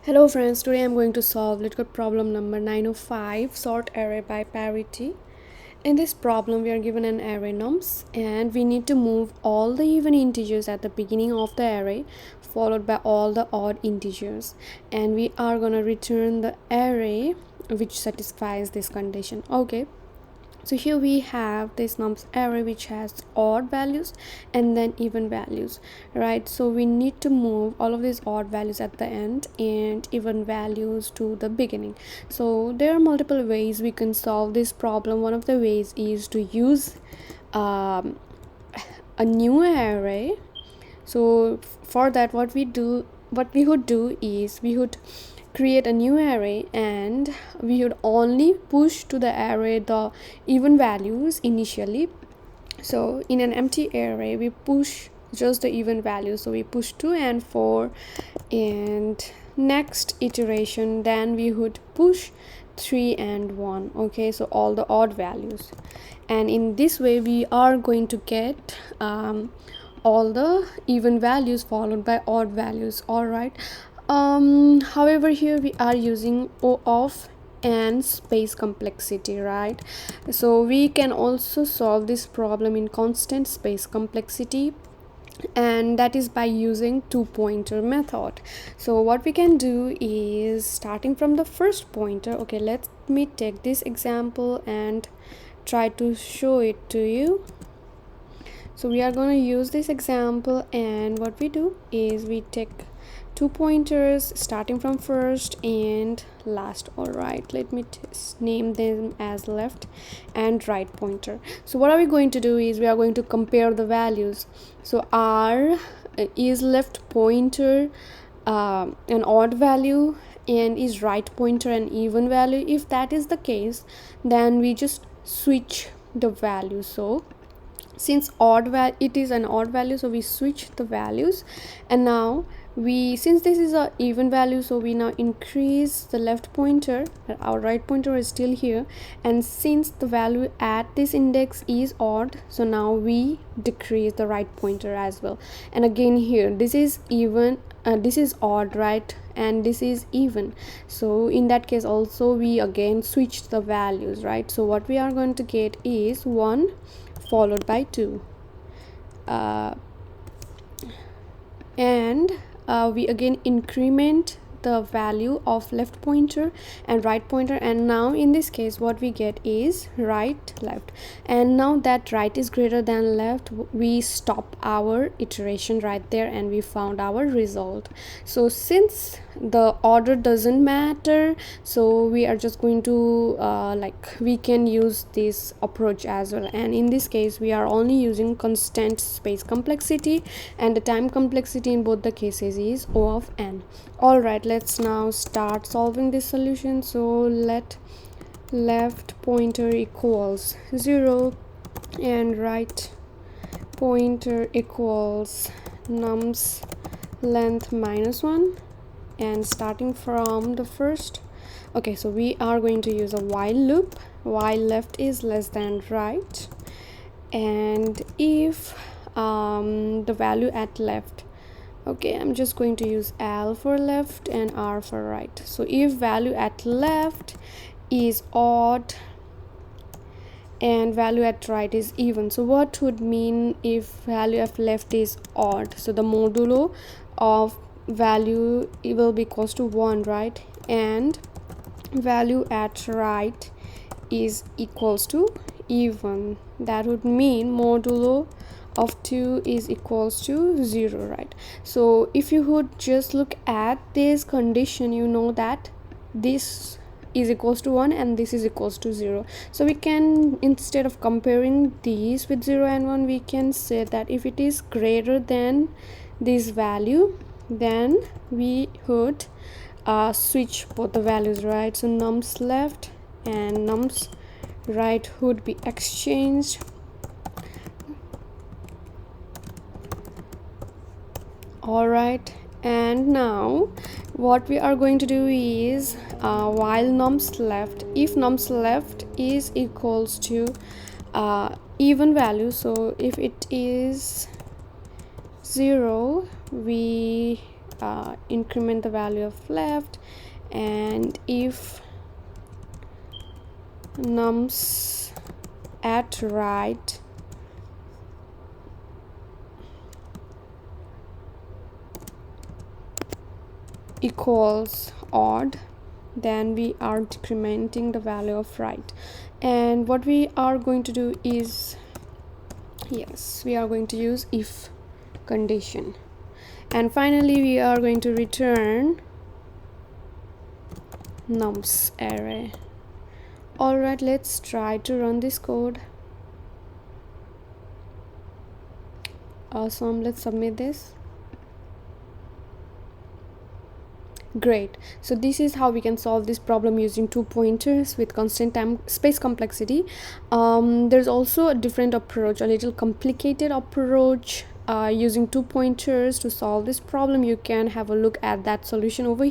Hello friends, today I'm going to solve leetcode problem number 905, sort array by parity. In this problem we are given an array nums and we need to move all the even integers at the beginning of the array followed by all the odd integers, and we are going to return the array which satisfies this condition. Okay, so here we have this nums array which has odd values and then even values, right? So we need to move all of these odd values at the end and even values to the beginning. So there are multiple ways we can solve this problem. One of the ways is to use a new array. So for that, what we would do is we would create a new array and we would only push to the array the even values initially. So in an empty array we push just the even values, so we push 2 and 4, and next iteration then we would push 3 and 1. Okay, so all the odd values, and in this way we are going to get all the even values followed by odd values. All right. However, here we are using O of n space complexity, right? So we can also solve this problem in constant space complexity, and that is by using two pointer method. So what we can do is, starting from the first pointer, okay, let me take this example and try to show it to you. So we are going to use this example, and what we do is we take two pointers starting from first and last. All right, let me name them as left and right pointer. So what are we going to do is we are going to compare the values. So r is left pointer an odd value and is right pointer an even value. If that is the case, then we just switch the value. So since it is an odd value, so we switch the values, and now since this is a even value, so we now increase the left pointer. Our right pointer is still here, and since the value at this index is odd, so now we decrease the right pointer as well. And again here, this is even, this is odd, right, and this is even, so in that case also we again switch the values, right? So what we are going to get is 1 followed by 2, and we again increment the value of left pointer and right pointer, and now in this case what we get is right left, and now that right is greater than left, we stop our iteration right there and we found our result. So since the order doesn't matter, so we are just going to we can use this approach as well, and in this case we are only using constant space complexity, and the time complexity in both the cases is O of n. All right, let's now start solving this solution. So let left pointer equals 0 and right pointer equals nums length minus 1, and starting from the first, okay, so we are going to use a while loop while left is less than right, and if the value at left, okay, I'm just going to use L for left and R for right. So if value at left is odd and value at right is even, so what would mean if value of left is odd? So the modulo of value, it will be equals to 1, right, and value at right is equals to even. That would mean modulo of 2 is equals to 0, right? So if you would just look at this condition, you know that this is equals to 1 and this is equals to 0. So we can, instead of comparing these with 0 and 1, we can say that if it is greater than this value, then we would switch both the values, right? So nums left and nums right would be exchanged. All right, and now what we are going to do is while nums left, if nums left is equals to even value, so if it is 0, we increment the value of left, and if nums at right equals odd, then we are decrementing the value of right. And what we are going to do is, yes, we are going to use if condition. And finally we are going to return nums array. Alright, let's try to run this code. Awesome, let's submit this. Great. So this is how we can solve this problem using 2 pointers with constant time space complexity. There's also a different approach, a little complicated approach using 2 pointers to solve this problem. You can have a look at that solution over here.